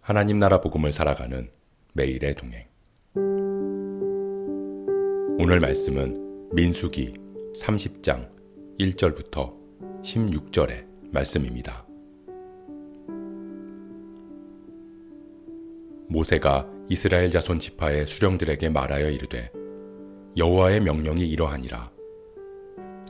하나님 나라 복음을 살아가는 매일의 동행. 오늘 말씀은 민수기 30장 1절부터 16절의 말씀입니다. 모세가 이스라엘 자손 지파의 수령들에게 말하여 이르되, 여호와의 명령이 이러하니라.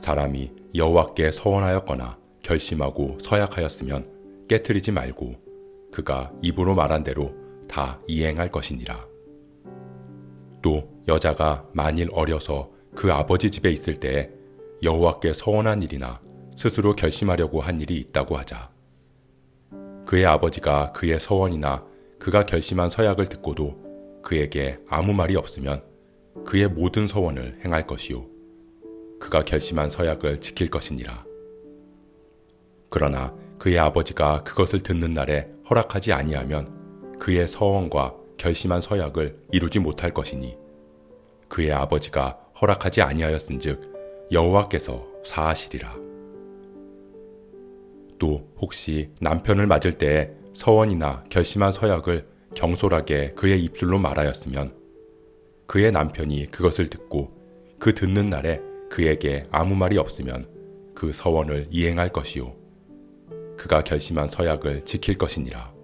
사람이 여호와께 서원하였거나 결심하고 서약하였으면 깨트리지 말고 그가 입으로 말한 대로 다 이행할 것이니라. 또 여자가 만일 어려서 그 아버지 집에 있을 때에 여호와께 서원한 일이나 스스로 결심하려고 한 일이 있다고 하자. 그의 아버지가 그의 서원이나 그가 결심한 서약을 듣고도 그에게 아무 말이 없으면 그의 모든 서원을 행할 것이요 그가 결심한 서약을 지킬 것이니라. 그러나 그의 아버지가 그것을 듣는 날에 허락하지 아니하면 그의 서원과 결심한 서약을 이루지 못할 것이니, 그의 아버지가 허락하지 아니하였은즉 여호와께서 사하시리라. 또 혹시 남편을 맞을 때에 서원이나 결심한 서약을 경솔하게 그의 입술로 말하였으면 그의 남편이 그것을 듣고 그 듣는 날에 그에게 아무 말이 없으면 그 서원을 이행할 것이요 그가 결심한 서약을 지킬 것이니라.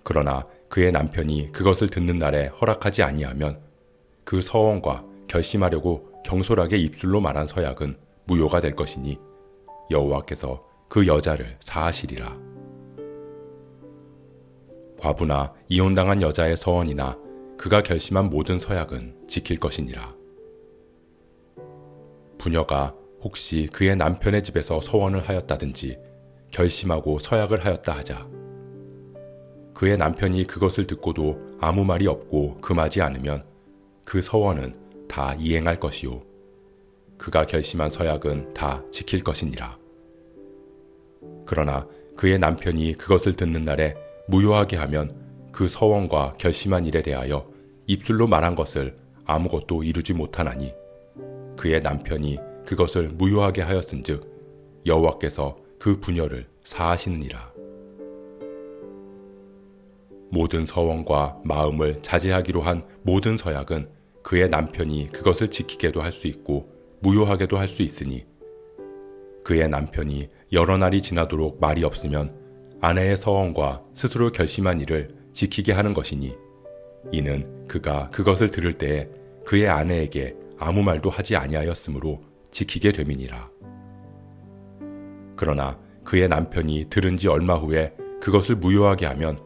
그러나 그의 남편이 그것을 듣는 날에 허락하지 아니하면 그 서원과 결심하려고 경솔하게 입술로 말한 서약은 무효가 될 것이니 여호와께서 그 여자를 사하시리라. 과부나 이혼당한 여자의 서원이나 그가 결심한 모든 서약은 지킬 것이니라. 부녀가 혹시 그의 남편의 집에서 서원을 하였다든지 결심하고 서약을 하였다 하자. 그의 남편이 그것을 듣고도 아무 말이 없고 금하지 않으면 그 서원은 다 이행할 것이요 그가 결심한 서약은 다 지킬 것이니라. 그러나 그의 남편이 그것을 듣는 날에 무효하게 하면 그 서원과 결심한 일에 대하여 입술로 말한 것을 아무것도 이루지 못하나니 그의 남편이 그것을 무효하게 하였은즉 여호와께서 그 부녀를 사하시느니라. 모든 서원과 마음을 자제하기로 한 모든 서약은 그의 남편이 그것을 지키게도 할 수 있고 무효하게도 할 수 있으니, 그의 남편이 여러 날이 지나도록 말이 없으면 아내의 서원과 스스로 결심한 일을 지키게 하는 것이니, 이는 그가 그것을 들을 때에 그의 아내에게 아무 말도 하지 아니하였으므로 지키게 됨이니라. 그러나 그의 남편이 들은 지 얼마 후에 그것을 무효하게 하면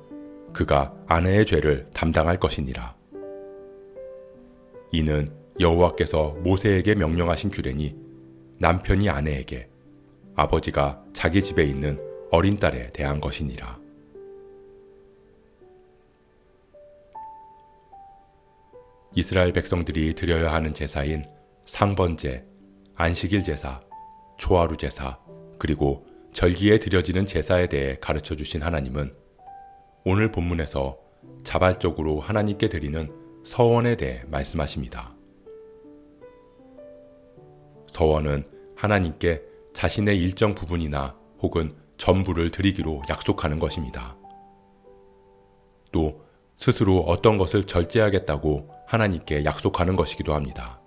그가 아내의 죄를 담당할 것이니라. 이는 여호와께서 모세에게 명령하신 규례니, 남편이 아내에게, 아버지가 자기 집에 있는 어린 딸에 대한 것이니라. 이스라엘 백성들이 드려야 하는 제사인 상번제, 안식일 제사, 초하루 제사, 그리고 절기에 드려지는 제사에 대해 가르쳐 주신 하나님은 오늘 본문에서 자발적으로 하나님께 드리는 서원에 대해 말씀하십니다. 서원은 하나님께 자신의 일정 부분이나 혹은 전부를 드리기로 약속하는 것입니다. 또 스스로 어떤 것을 절제하겠다고 하나님께 약속하는 것이기도 합니다.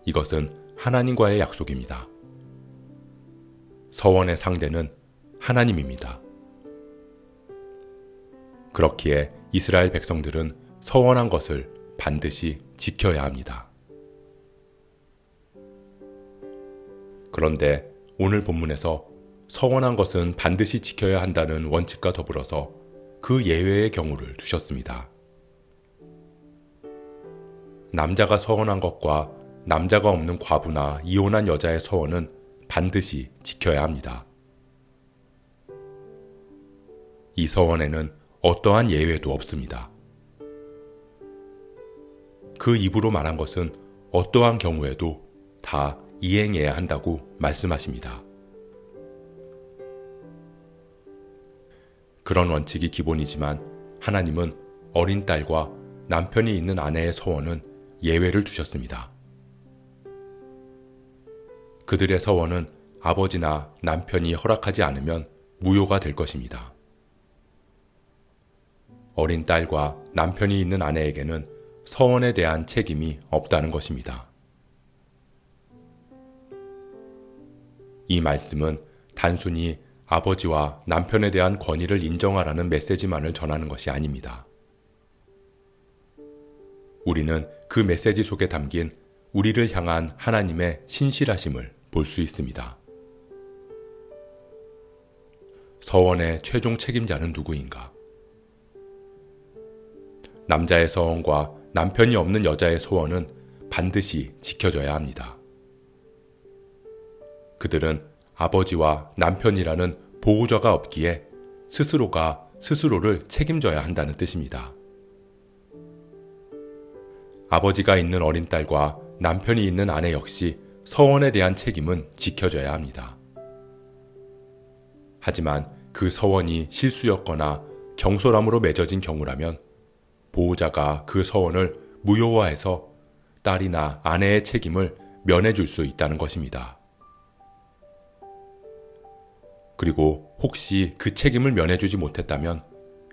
이것은 하나님과의 약속입니다. 서원의 상대는 하나님입니다. 그렇기에 이스라엘 백성들은 서원한 것을 반드시 지켜야 합니다. 그런데 오늘 본문에서 서원한 것은 반드시 지켜야 한다는 원칙과 더불어서 그 예외의 경우를 두셨습니다. 남자가 서원한 것과 남자가 없는 과부나 이혼한 여자의 서원은 반드시 지켜야 합니다. 이 서원에는 어떠한 예외도 없습니다. 그 입으로 말한 것은 어떠한 경우에도 다 이행해야 한다고 말씀하십니다. 그런 원칙이 기본이지만 하나님은 어린 딸과 남편이 있는 아내의 서원은 예외를 두셨습니다. 그들의 서원은 아버지나 남편이 허락하지 않으면 무효가 될 것입니다. 어린 딸과 남편이 있는 아내에게는 서원에 대한 책임이 없다는 것입니다. 이 말씀은 단순히 아버지와 남편에 대한 권위를 인정하라는 메시지만을 전하는 것이 아닙니다. 우리는 그 메시지 속에 담긴 우리를 향한 하나님의 신실하심을 볼 수 있습니다. 서원의 최종 책임자는 누구인가? 남자의 서원과 남편이 없는 여자의 소원은 반드시 지켜져야 합니다. 그들은 아버지와 남편이라는 보호자가 없기에 스스로가 스스로를 책임져야 한다는 뜻입니다. 아버지가 있는 어린 딸과 남편이 있는 아내 역시 서원에 대한 책임은 지켜져야 합니다. 하지만 그 서원이 실수였거나 경솔함으로 맺어진 경우라면 보호자가 그 서원을 무효화해서 딸이나 아내의 책임을 면해줄 수 있다는 것입니다. 그리고 혹시 그 책임을 면해주지 못했다면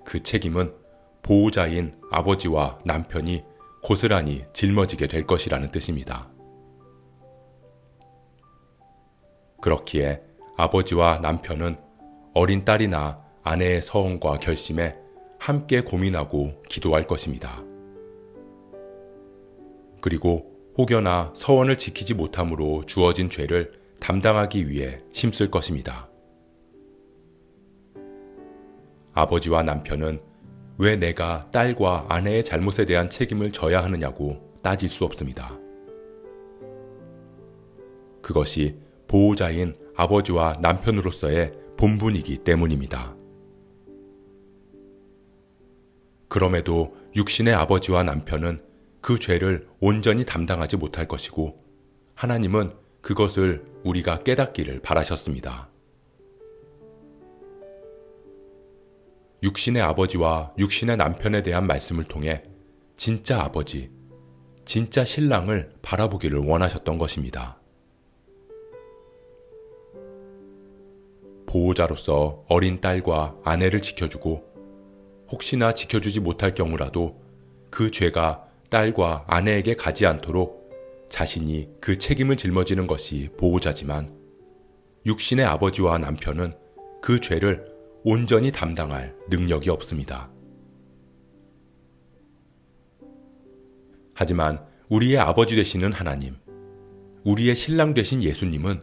그 책임은 보호자인 아버지와 남편이 고스란히 짊어지게 될 것이라는 뜻입니다. 그렇기에 아버지와 남편은 어린 딸이나 아내의 서원과 결심에 함께 고민하고 기도할 것입니다. 그리고 혹여나 서원을 지키지 못함으로 주어진 죄를 담당하기 위해 힘쓸 것입니다. 아버지와 남편은 왜 내가 딸과 아내의 잘못에 대한 책임을 져야 하느냐고 따질 수 없습니다. 그것이 보호자인 아버지와 남편으로서의 본분이기 때문입니다. 그럼에도 육신의 아버지와 남편은 그 죄를 온전히 담당하지 못할 것이고 하나님은 그것을 우리가 깨닫기를 바라셨습니다. 육신의 아버지와 육신의 남편에 대한 말씀을 통해 진짜 아버지, 진짜 신랑을 바라보기를 원하셨던 것입니다. 보호자로서 어린 딸과 아내를 지켜주고 혹시나 지켜주지 못할 경우라도 그 죄가 딸과 아내에게 가지 않도록 자신이 그 책임을 짊어지는 것이 보호자지만 육신의 아버지와 남편은 그 죄를 온전히 담당할 능력이 없습니다. 하지만 우리의 아버지 되시는 하나님, 우리의 신랑 되신 예수님은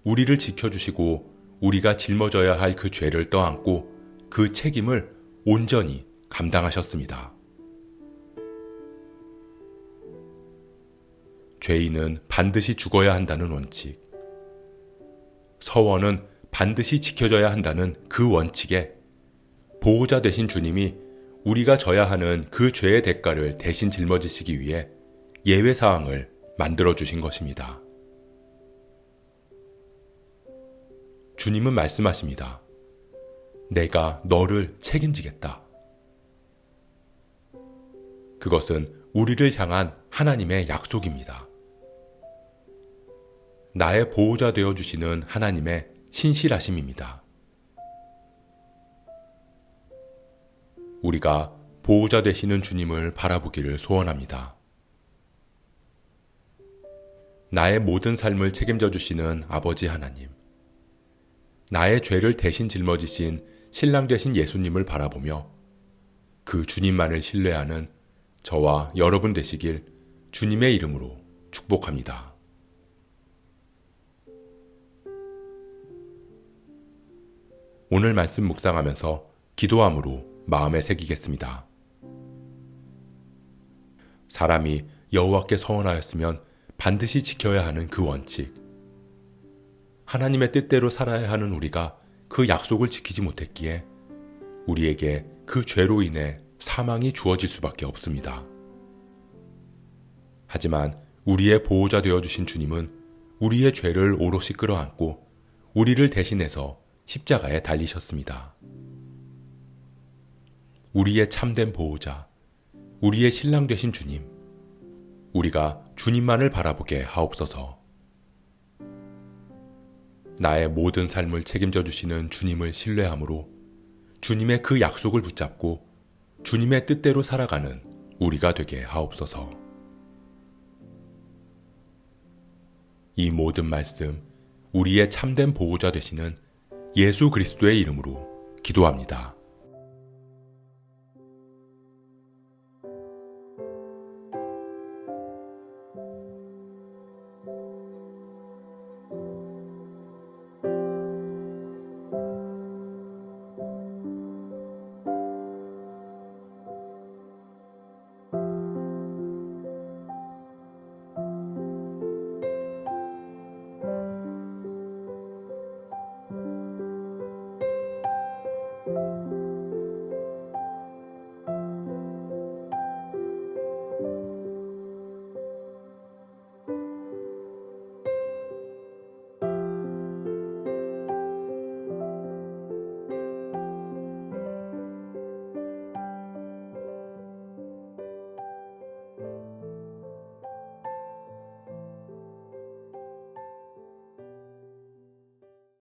우리를 지켜주시고 우리가 짊어져야 할 그 죄를 떠안고 그 책임을 온전히 감당하셨습니다. 죄인은 반드시 죽어야 한다는 원칙, 서원은 반드시 지켜져야 한다는 그 원칙에 보호자 되신 주님이 우리가 져야 하는 그 죄의 대가를 대신 짊어지시기 위해 예외사항을 만들어주신 것입니다. 주님은 말씀하십니다. 내가 너를 책임지겠다. 그것은 우리를 향한 하나님의 약속입니다. 나의 보호자 되어주시는 하나님의 신실하심입니다. 우리가 보호자 되시는 주님을 바라보기를 소원합니다. 나의 모든 삶을 책임져 주시는 아버지 하나님, 나의 죄를 대신 짊어지신 신랑 되신 예수님을 바라보며 그 주님만을 신뢰하는 저와 여러분 되시길 주님의 이름으로 축복합니다. 오늘 말씀 묵상하면서 기도함으로 마음에 새기겠습니다. 사람이 여호와께 서원하였으면 반드시 지켜야 하는 그 원칙, 하나님의 뜻대로 살아야 하는 우리가 그 약속을 지키지 못했기에 우리에게 그 죄로 인해 사망이 주어질 수밖에 없습니다. 하지만 우리의 보호자 되어주신 주님은 우리의 죄를 오롯이 끌어안고 우리를 대신해서 십자가에 달리셨습니다. 우리의 참된 보호자, 우리의 신랑 되신 주님, 우리가 주님만을 바라보게 하옵소서. 나의 모든 삶을 책임져 주시는 주님을 신뢰함으로 주님의 그 약속을 붙잡고 주님의 뜻대로 살아가는 우리가 되게 하옵소서. 이 모든 말씀, 우리의 참된 보호자 되시는 예수 그리스도의 이름으로 기도합니다.